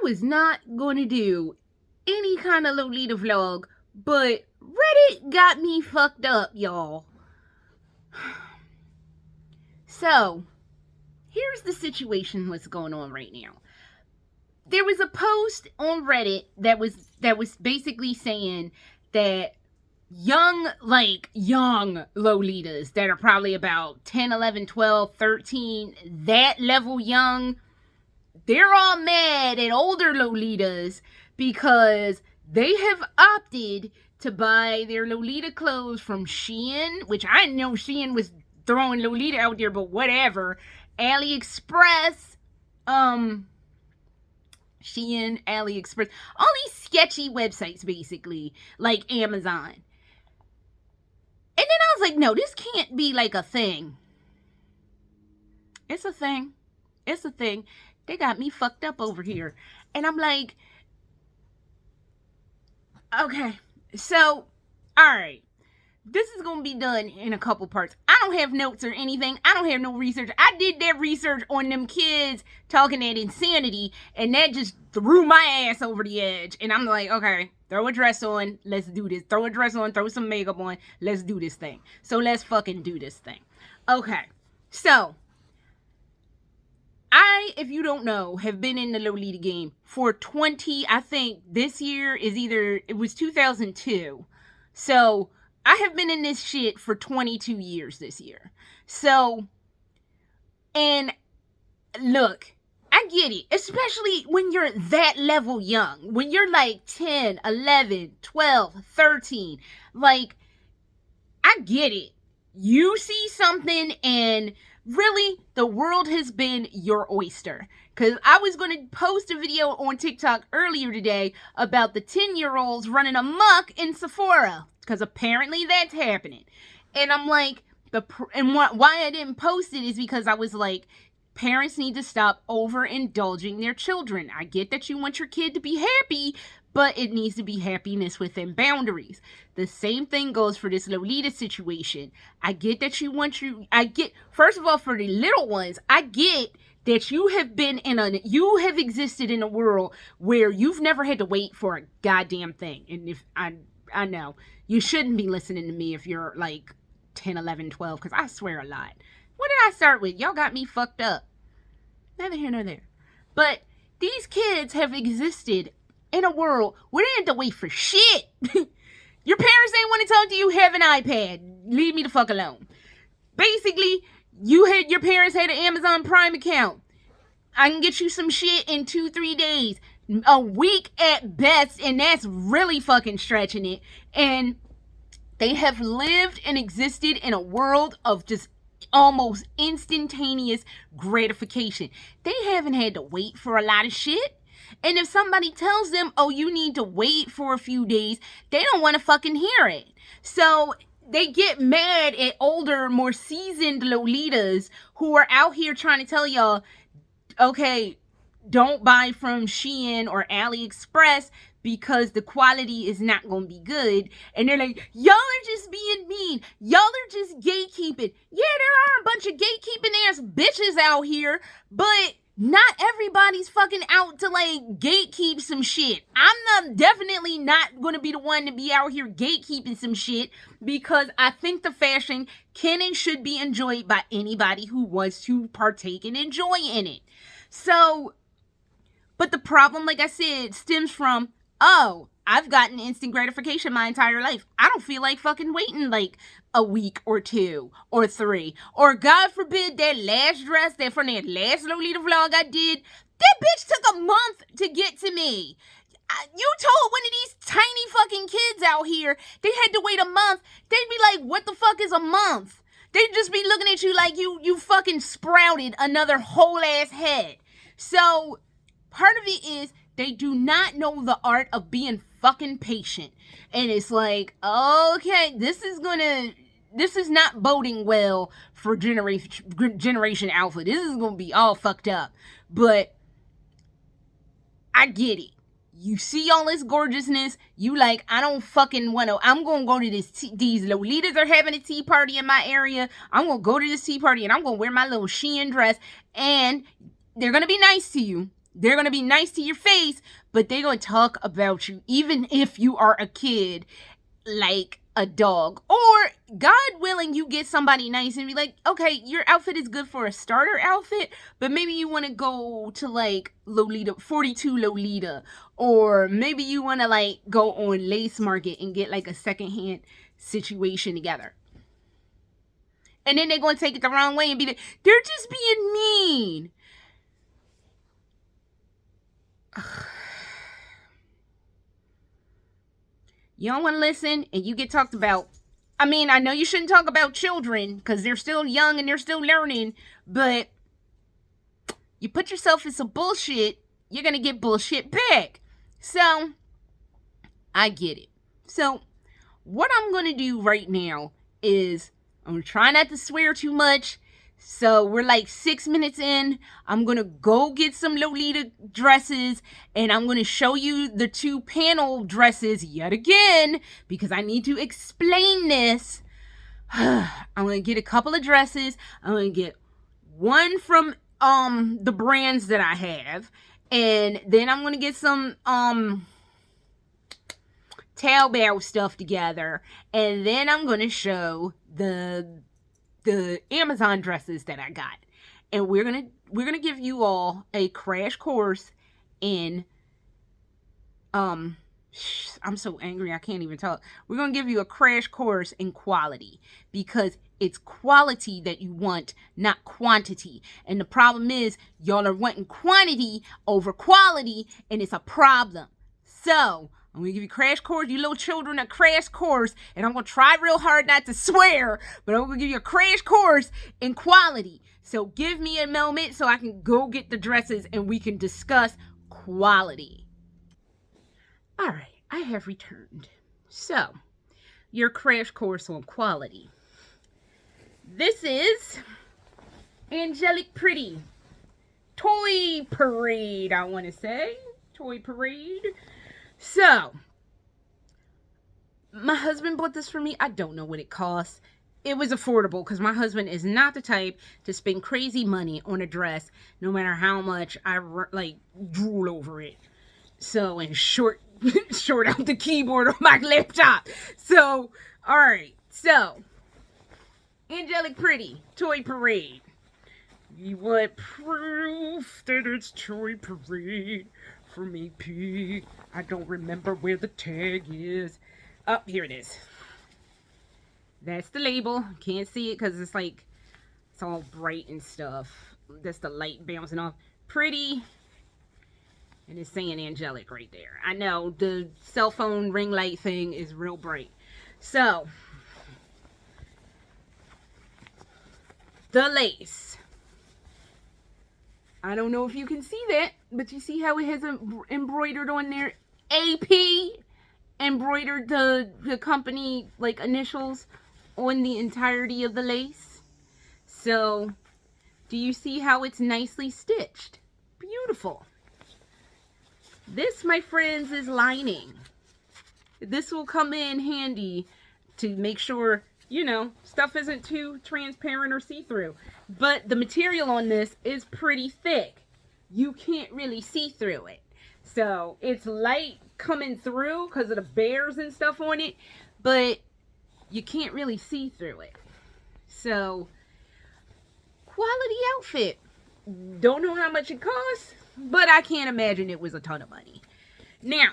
was not going to do any kind of Lolita vlog, but Reddit got me fucked up, y'all. So, here's the situation what's going on right now. There was a post on Reddit that was basically saying that young Lolitas that are probably about 10, 11, 12, 13, that level young, they're all mad at older Lolitas because they have opted to buy their Lolita clothes from Shein, which I didn't know Shein was throwing Lolita out there, but whatever. AliExpress, Shein, AliExpress, all these sketchy websites basically, like Amazon. And then I was like, no, this can't be like a thing. It's a thing. It's a thing. They got me fucked up over here. And I'm like, okay, so, alright. This is going to be done in a couple parts. I don't have notes or anything. I don't have no research. I did that research on them kids talking that insanity, and that just threw my ass over the edge. And I'm like, okay, throw a dress on. Let's do this. Throw a dress on. Throw some makeup on. Let's do this thing. So let's fucking do this thing. Okay, so I, if you don't know, have been in the Lolita game for 20, I think this year is it was 2002. So I have been in this shit for 22 years this year. So, and look, I get it, especially when you're that level young, when you're like 10, 11, 12, 13, like, I get it. You see something and really the world has been your oyster. Because I was going to post a video on TikTok earlier today about the 10-year-olds running amok in Sephora. Because apparently that's happening. And I'm like, why I didn't post it is because I was like, parents need to stop overindulging their children. I get that you want your kid to be happy, but it needs to be happiness within boundaries. The same thing goes for this Lolita situation. I get that first of all, for the little ones, I get that you have existed in a world where you've never had to wait for a goddamn thing. And if I know you shouldn't be listening to me if you're like 10, 11, 12, because I swear a lot. What did I start with? Y'all got me fucked up. Neither here nor there. But these kids have existed in a world where they had to wait for shit. Your parents ain't want to talk to you, have an iPad. Leave me the fuck alone. Basically, your parents had an Amazon Prime account. I can get you some shit in 2-3 days. A week at best, and that's really fucking stretching it. And they have lived and existed in a world of just almost instantaneous gratification. They haven't had to wait for a lot of shit. And if somebody tells them, oh, you need to wait for a few days, they don't want to fucking hear it. So they get mad at older, more seasoned Lolitas who are out here trying to tell y'all, okay, don't buy from Shein or AliExpress because the quality is not going to be good. And they're like, y'all are just being mean. Y'all are just gatekeeping. Yeah, there are a bunch of gatekeeping ass bitches out here, but not everybody's fucking out to like gatekeep some shit. I'm definitely not going to be the one to be out here gatekeeping some shit, because I think the fashion can and should be enjoyed by anybody who wants to partake and enjoy in it. So, but the problem, like I said, stems from, oh, I've gotten instant gratification my entire life. I don't feel like fucking waiting like a week or 2 or 3. Or God forbid, that last dress from that last Lolita vlog I did, that bitch took a month to get to me. You told one of these tiny fucking kids out here they had to wait a month. They'd be like, what the fuck is a month? They'd just be looking at you like you fucking sprouted another whole ass head. So part of it is they do not know the art of being fucking patient. And it's like, okay, this is not boding well for Generation Alpha. This is going to be all fucked up. But I get it. You see all this gorgeousness. You like, I don't fucking want to. I'm going to go to these Lolitas are having a tea party in my area. I'm going to go to this tea party and I'm going to wear my little Shein dress. And they're going to be nice to you. They're going to be nice to your face, but they're going to talk about you, even if you are a kid, like a dog. Or, God willing, you get somebody nice and be like, okay, your outfit is good for a starter outfit, but maybe you want to go to like Lolita, 42 Lolita, or maybe you want to like go on Lace Market and get like a secondhand situation together. And then they're going to take it the wrong way and be like, they're just being mean. You don't want to listen and you get talked about. I mean, I know you shouldn't talk about children because they're still young and they're still learning, but you put yourself in some bullshit, you're going to get bullshit back. So, I get it. So, what I'm going to do right now is I'm going to try not to swear too much. So we're like 6 minutes in. I'm going to go get some Lolita dresses and I'm going to show you the 2 panel dresses yet again because I need to explain this. I'm going to get a couple of dresses. I'm going to get one from the brands that I have, and then I'm going to get some tailbell stuff together, and then I'm going to show the Amazon dresses that I got. And we're going to give you all a crash course in I'm so angry I can't even talk. We're going to give you a crash course in quality because it's quality that you want, not quantity. And the problem is y'all are wanting quantity over quality, and it's a problem. So I'm going to give you a crash course, you little children, a crash course, and I'm going to try real hard not to swear, but I'm going to give you a crash course in quality. So give me a moment so I can go get the dresses and we can discuss quality. All right, I have returned. So, your crash course on quality. This is Angelic Pretty Toy Parade, I want to say. Toy Parade. So, my husband bought this for me. I don't know what it costs. It was affordable because my husband is not the type to spend crazy money on a dress no matter how much I like drool over it. So, and short out the keyboard on my laptop. So, all right. So, Angelic Pretty Toy Parade. You want proof that it's Toy Parade from AP? I don't remember where the tag is. Oh, here it is. That's the label. Can't see it because it's like, it's all bright and stuff. That's the light bouncing off. Pretty. And it's saying Angelic right there. I know the cell phone ring light thing is real bright. So, the lace. I don't know if you can see that, but you see how it has embroidered on there? AP embroidered the company like initials on the entirety of the lace. So, do you see how it's nicely stitched? Beautiful. This, my friends, is lining. This will come in handy to make sure, you know, stuff isn't too transparent or see-through. But the material on this is pretty thick. You can't really see through it. So, it's light coming through because of the bears and stuff on it, but you can't really see through it. So, quality outfit. Don't know how much it costs, but I can't imagine it was a ton of money. Now,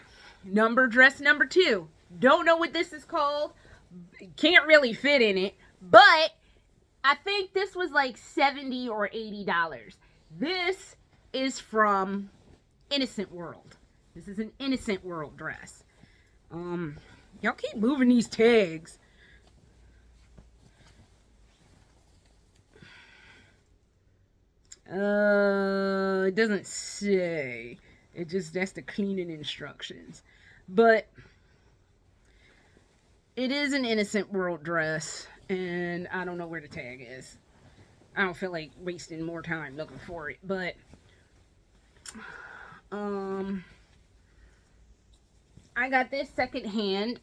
dress number 2. Don't know what this is called. Can't really fit in it, but I think this was like $70 or $80. This is from Innocent World. This is an Innocent World dress. Y'all keep moving these tags. It doesn't say. It just, that's the cleaning instructions. But it is an Innocent World dress, and I don't know where the tag is. I don't feel like wasting more time looking for it, but I got this secondhand.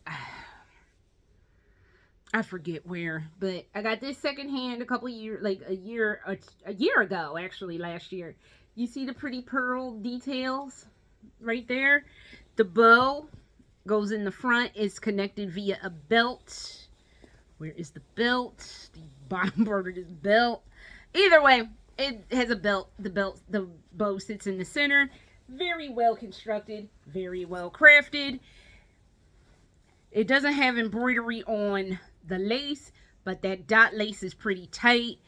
I forget where, but I got this secondhand a couple years, like a year ago, actually last year. You see the pretty pearl details right there? The bow goes in the front. It's connected via a belt. Where is the belt? The bottom part of this belt. Either way, it has a belt. The bow sits in the center. Very well constructed. Very well crafted. It doesn't have embroidery on the lace, but that dot lace is pretty tight.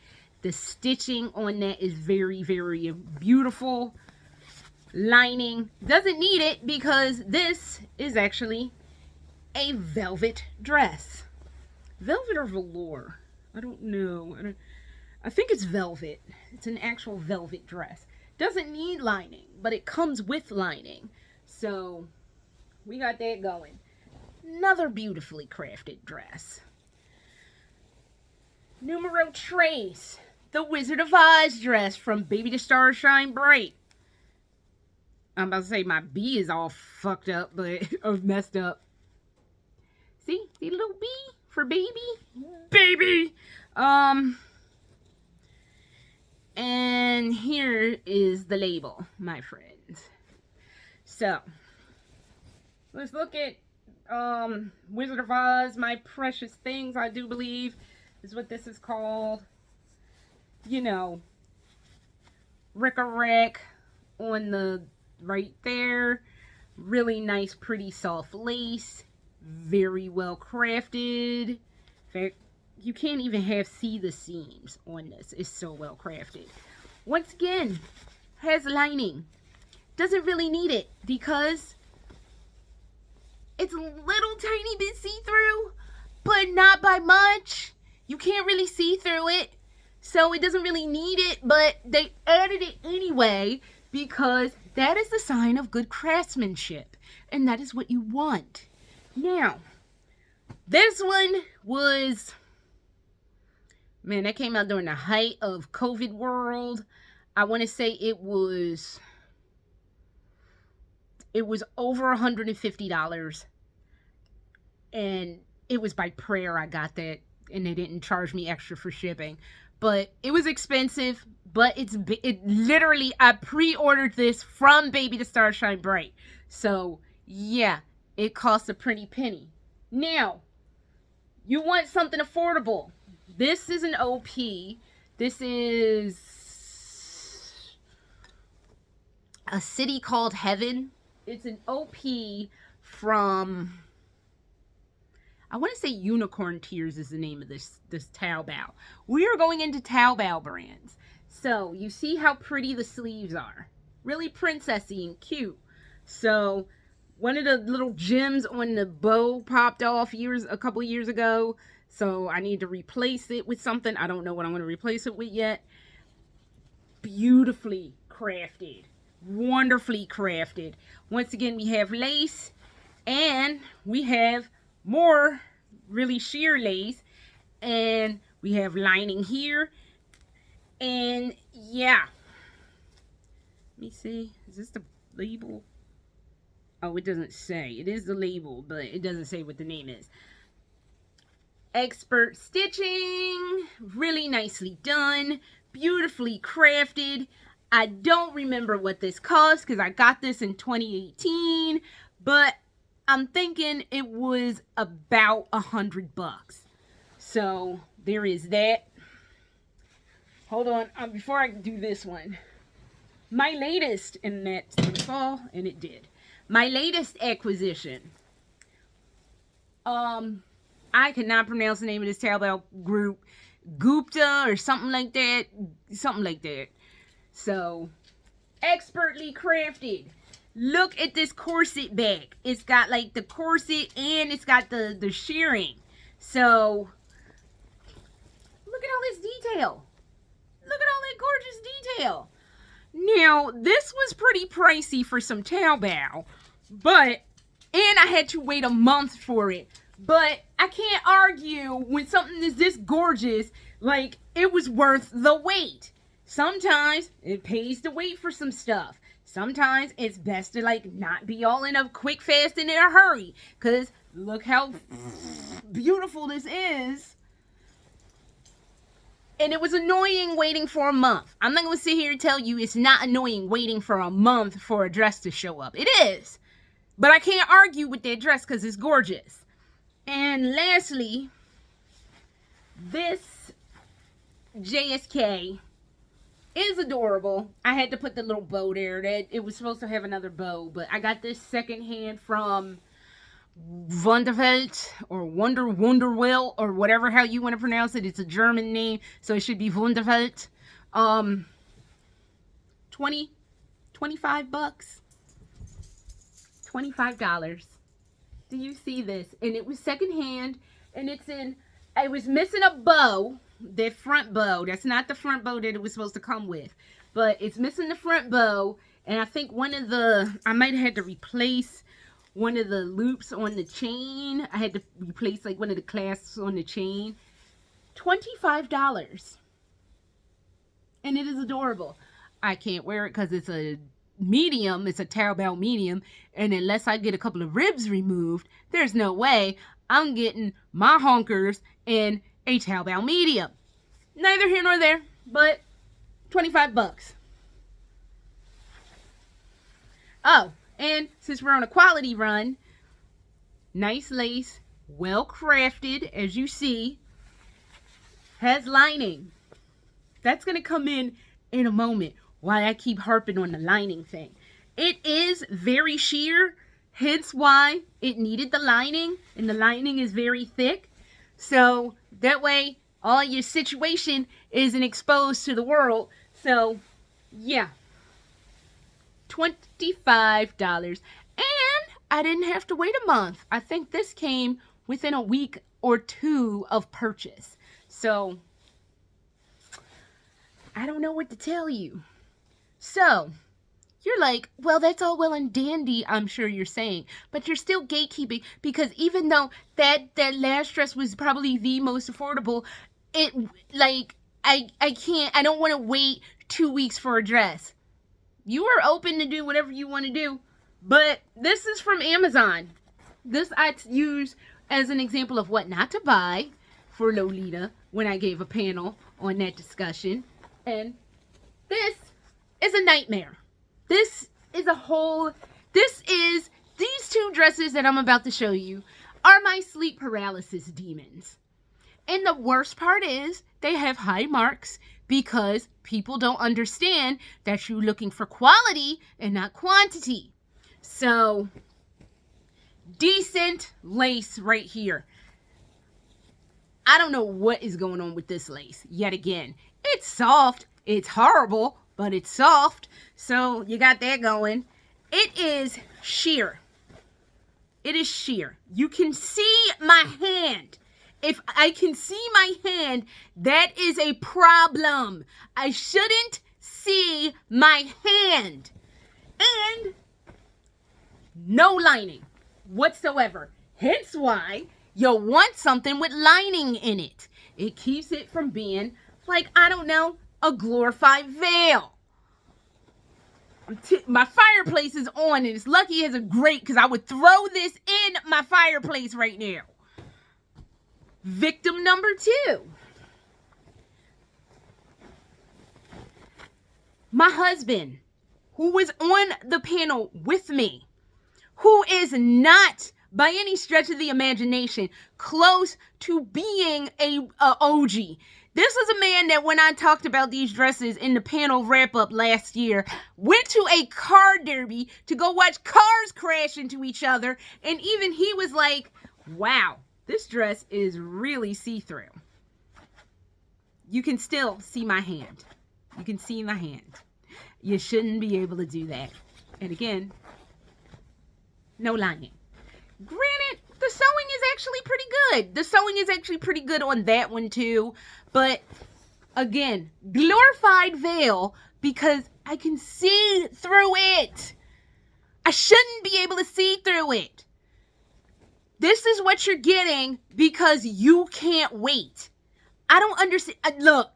The stitching on that is very, very beautiful. Lining. Doesn't need it because this is actually a velvet dress. Velvet or velour? I don't know. I think it's velvet. It's an actual velvet dress. Doesn't need lining, but it comes with lining. So we got that going. Another beautifully crafted dress. Numero tres. The Wizard of Oz dress from Baby the Stars Shine Bright. I'm about to say my B is all fucked up, but messed up. See the little B for baby? Baby! And here is the label, my friends. So, let's look at Wizard of Oz, My Precious Things, I do believe, is what this is called. You know, Rick-a-Rack on the right there. Really nice, pretty soft lace. Very well crafted. In fact, you can't even see the seams on this. It's so well crafted. Once again, has lining. Doesn't really need it because it's a little tiny bit see-through, but not by much. You can't really see through it. So it doesn't really need it, but they added it anyway because that is the sign of good craftsmanship. And that is what you want. Now, this one was, man, that came out during the height of COVID world. I want to say it was over $150. And it was by prayer I got that, and they didn't charge me extra for shipping. But it was expensive, but it literally, I pre-ordered this from Baby the Stars Shine Bright. So, yeah, it costs a pretty penny. Now, you want something affordable. This is an OP. This is A City Called Heaven. It's an OP from, I want to say Unicorn Tears is the name of this Taobao. We are going into Taobao brands. So, you see how pretty the sleeves are. Really princessy and cute. So, one of the little gems on the bow popped off a couple years ago. So, I need to replace it with something. I don't know what I'm going to replace it with yet. Beautifully crafted. Wonderfully crafted. Once again, we have lace. And we have more really sheer lace, and we have lining here, and yeah, let me see, is this the label? Oh, it doesn't say. It is the label, but it doesn't say what the name is. Expert stitching, really nicely done, beautifully crafted. I don't remember what this cost because I got this in 2018, but I'm thinking it was about $100. So there is that. Hold on, before I do this one, my latest, and that's going to fall, and it did. My latest acquisition. I cannot pronounce the name of this Taobao group. Gupta or something like that. Something like that. So, expertly crafted. Look at this corset back. It's got like the corset and it's got the shearing. So, look at all this detail. Look at all that gorgeous detail. Now, this was pretty pricey for some Taobao, but, and I had to wait a month for it. But I can't argue when something is this gorgeous, like, it was worth the wait. Sometimes it pays to wait for some stuff. Sometimes it's best to, like, not be all in a quick, fast, and in a hurry. Because look how beautiful this is. And it was annoying waiting for a month. I'm not going to sit here and tell you it's not annoying waiting for a month for a dress to show up. It is. But I can't argue with that dress because it's gorgeous. And lastly, this JSK is adorable. I had to put the little bow there. That it was supposed to have another bow, but I got this secondhand from Wunderwelt or Wunderwell or whatever how you want to pronounce it. It's a German name, so it should be Wunderwelt. 25 bucks. $25. Do you see this? And it was secondhand, and it was missing a bow, the front bow. That's not the front bow that it was supposed to come with, but it's missing the front bow. And I think I might have had to replace one of the loops on the chain. I had to replace like one of the clasps on the chain. $25. And it is adorable. I can't wear it because it's a medium. It's a Taobao medium. And unless I get a couple of ribs removed, there's no way I'm getting my honkers in a Taobao medium. Neither here nor there, but 25 bucks. Oh, and since we're on a quality run, nice lace, well crafted, as you see, has lining. That's going to come in a moment why I keep harping on the lining thing. It is very sheer, hence why it needed the lining, and the lining is very thick. So that way all your situation isn't exposed to the world. So yeah, $25. And I didn't have to wait a month. I think this came within a week or two of purchase. So I don't know what to tell you. So you're like, well, that's all well and dandy, I'm sure you're saying, but you're still gatekeeping, because even though that last dress was probably the most affordable, I don't want to wait 2 weeks for a dress. You are open to do whatever you want to do, but this is from Amazon. This I use as an example of what not to buy for Lolita when I gave a panel on that discussion. And this is a nightmare. These two dresses that I'm about to show you are my sleep paralysis demons. And the worst part is they have high marks because people don't understand that you're looking for quality and not quantity. So, decent lace right here. I don't know what is going on with this lace yet again. It's soft. It's horrible, but it's soft. So you got that going. It is sheer. It is sheer. You can see my hand. If I can see my hand, that is a problem. I shouldn't see my hand. And no lining whatsoever. Hence why you want something with lining in it. It keeps it from being like, I don't know, a glorified veil. My fireplace is on, and it's lucky it has a grate because I would throw this in my fireplace right now. Victim number 2. My husband, who was on the panel with me, who is not by any stretch of the imagination close to being a OG. This is a man that when I talked about these dresses in the panel wrap-up last year, went to a car derby to go watch cars crash into each other, and even he was like, wow, this dress is really see-through. You can still see my hand. You can see my hand. You shouldn't be able to do that. And again, no lining. Granted, the sewing is actually pretty good. The sewing is actually pretty good on that one too. But again, glorified veil because I can see through it. I shouldn't be able to see through it. This is what you're getting because you can't wait. I don't understand. Look,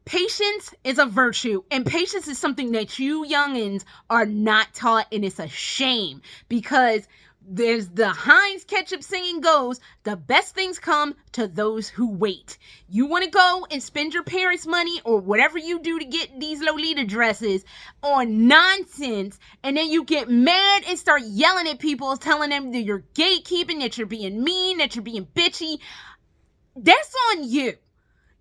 patience is a virtue, and patience is something that you youngins are not taught, and it's a shame because there's the Heinz ketchup saying goes, the best things come to those who wait. You want to go and spend your parents' money or whatever you do to get these Lolita dresses on nonsense, and then you get mad and start yelling at people, telling them that you're gatekeeping, that you're being mean, that you're being bitchy. That's on you.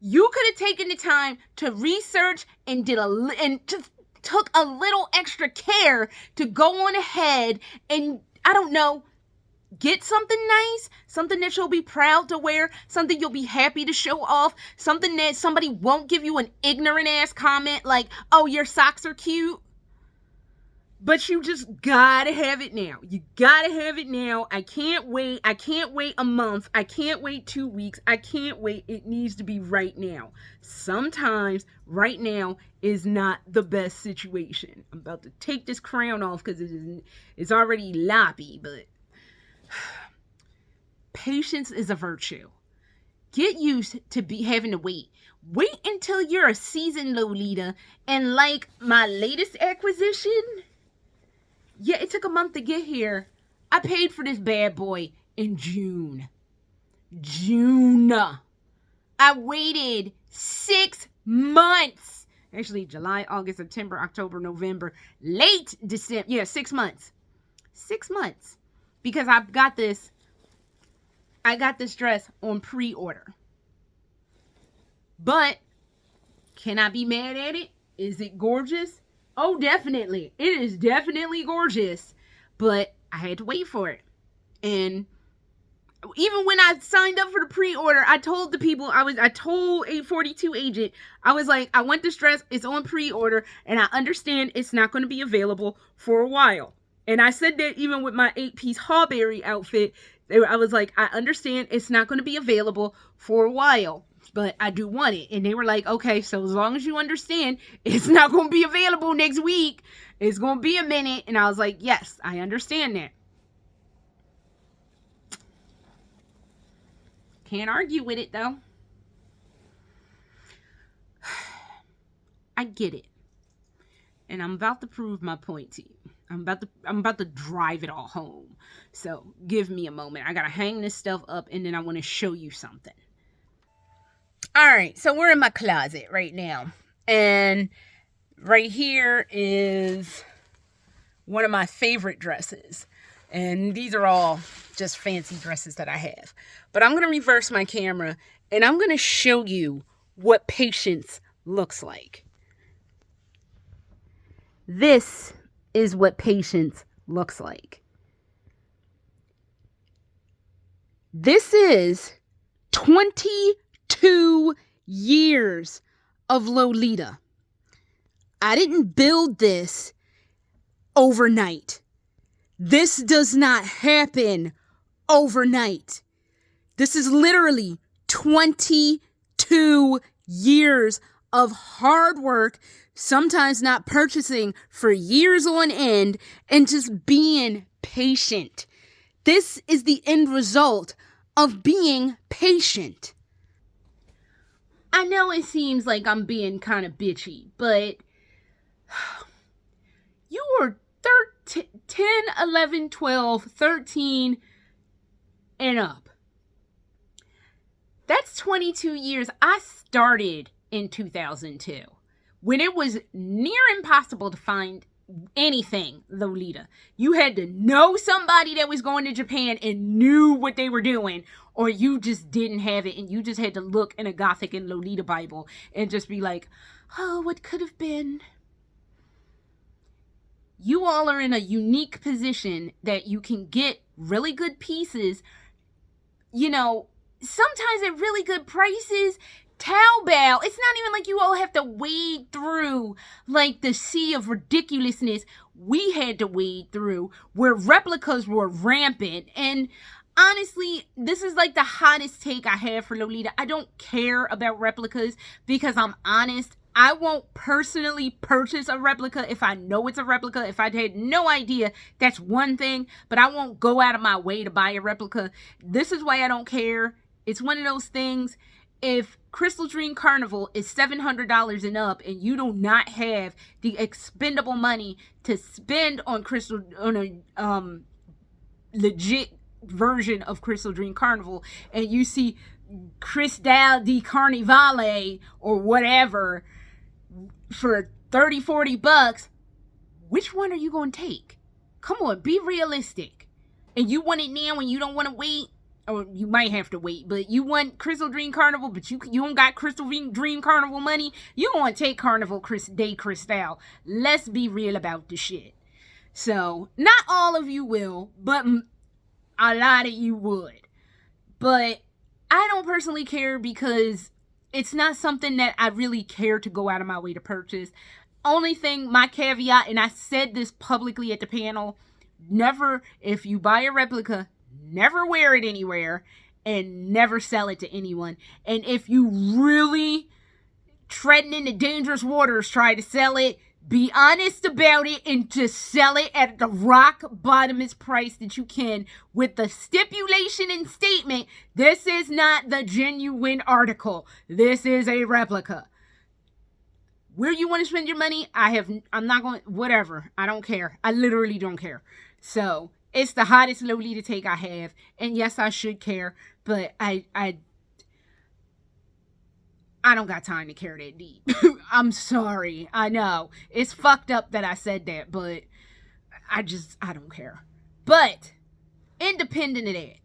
You could have taken the time to research and just took a little extra care to go on ahead and, I don't know, get something nice, something that you'll be proud to wear, something you'll be happy to show off, something that somebody won't give you an ignorant ass comment like, oh, your socks are cute. But you just gotta have it now. You gotta have it now. I can't wait. I can't wait a month. I can't wait 2 weeks. I can't wait. It needs to be right now. Sometimes right now is not the best situation. I'm about to take this crown off because it's already loppy, but patience is a virtue. Get used to having to wait. Wait until you're a seasoned Lolita, and like my latest acquisition, yeah, it took a month to get here. I paid for this bad boy in June. I waited 6 months. Actually, July, August, September, October, November, late December. Yeah, 6 months. 6 months. Because I got this dress on pre-order. But can I be mad at it? Is it gorgeous? Oh, definitely. It is definitely gorgeous. But I had to wait for it. And even when I signed up for the pre-order, I told the people, I told 842 agent, I was like, I want this dress. It's on pre-order. And I understand it's not going to be available for a while. And I said that even with my 8-piece Hawberry outfit, I was like, I understand it's not going to be available for a while, but I do want it. And they were like, okay, so as long as you understand, it's not going to be available next week. It's going to be a minute. And I was like, yes, I understand that. Can't argue with it, though. I get it. And I'm about to prove my point to you. I'm about to drive it all home. So give me a moment. I gotta hang this stuff up, and then I want to show you something. All right, so we're in my closet right now, and right here is one of my favorite dresses, and these are all just fancy dresses that I have. But I'm gonna reverse my camera, and I'm gonna show you what patience looks like. This is what patience looks like. This is 22 years of Lolita. I didn't build this overnight. This does not happen overnight. This is literally 22 years of hard work, sometimes not purchasing for years on end, and just being patient. This is the end result of being patient. I know it seems like I'm being kind of bitchy, but you were 10, 11, 12, 13, and up. That's 22 years. I started in 2002. When it was near impossible to find anything Lolita. You had to know somebody that was going to Japan and knew what they were doing, or you just didn't have it, and you just had to look in a Gothic and Lolita Bible and just be like, oh, what could have been? You all are in a unique position that you can get really good pieces, you know, sometimes at really good prices. Taobao, it's not even like you all have to wade through like the sea of ridiculousness we had to wade through, where replicas were rampant. And honestly, this is like the hottest take I have for Lolita. I don't care about replicas because I'm honest. I won't personally purchase a replica if I know it's a replica. If I had no idea, that's one thing, but I won't go out of my way to buy a replica. This is why I don't care. It's one of those things. If Crystal Dream Carnival is $700 and up, and you do not have the expendable money to spend on legit version of Crystal Dream Carnival, and you see Cristal di Carnivale or whatever for $30-$40, which one are you going to take? Come on, be realistic. And you want it now and you don't want to wait, or you might have to wait, but you want Crystal Dream Carnival, but you don't got Crystal Dream Carnival money, you want to take Carnival de Cristal. Let's be real about the shit. So, not all of you will, but a lot of you would. But I don't personally care because it's not something that I really care to go out of my way to purchase. Only thing, my caveat, and I said this publicly at the panel, never, if you buy a replica, never wear it anywhere and never sell it to anyone. And if you really treading into dangerous waters, try to sell it, be honest about it and just sell it at the rock bottomest price that you can, with the stipulation and statement, this is not the genuine article. This is a replica. Where you want to spend your money, I'm not going, whatever. I don't care. I literally don't care. So, it's the hottest Lolita take I have. And yes, I should care, but I don't got time to care that deep. I'm sorry. I know. It's fucked up that I said that, but I don't care. But, independent of that,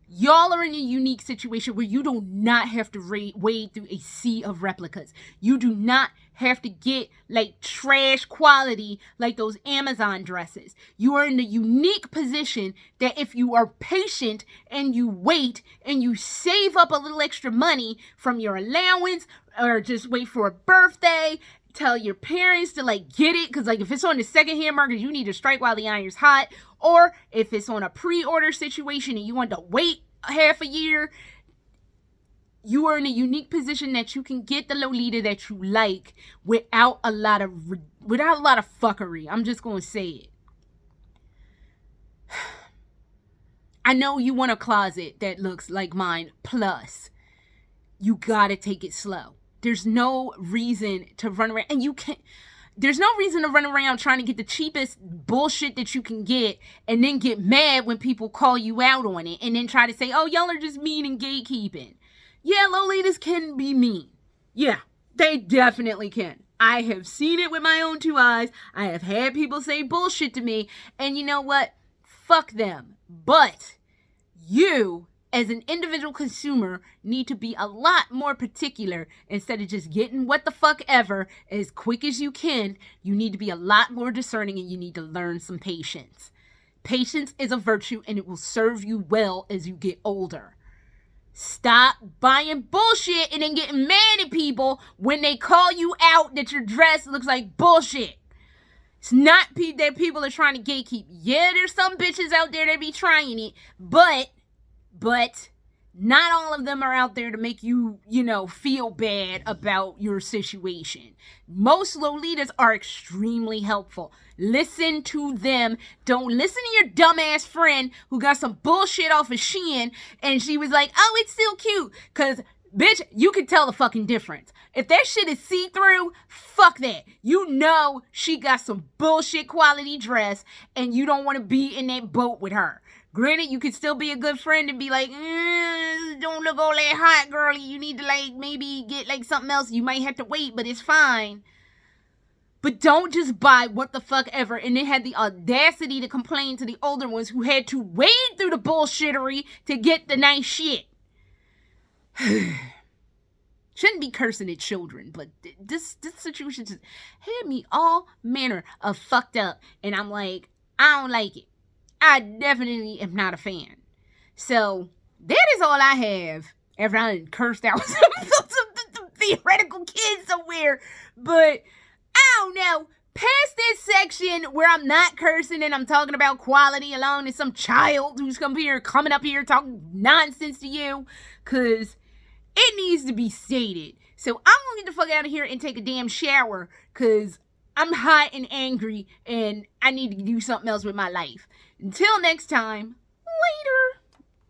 y'all are in a unique situation where you do not have to wade through a sea of replicas. You do not have to get like trash quality like those Amazon dresses. You are in the unique position that if you are patient and you wait and you save up a little extra money from your allowance, or just wait for a birthday, tell your parents to like get it, because like if it's on the secondhand market, you need to strike while the iron's hot. Or if it's on a pre-order situation and you want to wait half a year, you are in a unique position that you can get the Lolita that you like without a lot of fuckery. I'm just going to say it. I know you want a closet that looks like mine, plus you got to take it slow. There's no reason to run around, and there's no reason to run around trying to get the cheapest bullshit that you can get and then get mad when people call you out on it and then try to say, oh, y'all are just mean and gatekeeping. Yeah, Lolitas can be mean. Yeah, they definitely can. I have seen it with my own two eyes. I have had people say bullshit to me, and you know what? Fuck them. But you, as an individual consumer, need to be a lot more particular. Instead of just getting what the fuck ever as quick as you can, you need to be a lot more discerning, and you need to learn some patience. Patience is a virtue, and it will serve you well as you get older. Stop buying bullshit and then getting mad at people when they call you out that your dress looks like bullshit. It's not that people are trying to gatekeep. Yeah, there's some bitches out there that be trying it, but not all of them are out there to make you, feel bad about your situation. Most Lolitas are extremely helpful. Listen to them. Don't listen to your dumbass friend who got some bullshit off of Shein and she was like, oh, it's still cute. Because, bitch, you can tell the fucking difference. If that shit is see-through, fuck that. You know she got some bullshit quality dress and you don't want to be in that boat with her. Granted, you could still be a good friend and be like, don't look all that hot, girlie. You need to, maybe get, something else. You might have to wait, but it's fine. But don't just buy what the fuck ever and then had the audacity to complain to the older ones who had to wade through the bullshittery to get the nice shit. Shouldn't be cursing at children, but this situation just had me all manner of fucked up. And I'm like, I don't like it. I definitely am not a fan. So, that is all I have after I cursed out some theoretical kids somewhere. But, I don't know. Past this section where I'm not cursing and I'm talking about quality alone and some child who's coming up here talking nonsense to you. Because it needs to be stated. So, I'm going to get the fuck out of here and take a damn shower. Because I'm hot and angry and I need to do something else with my life. Until next time, later.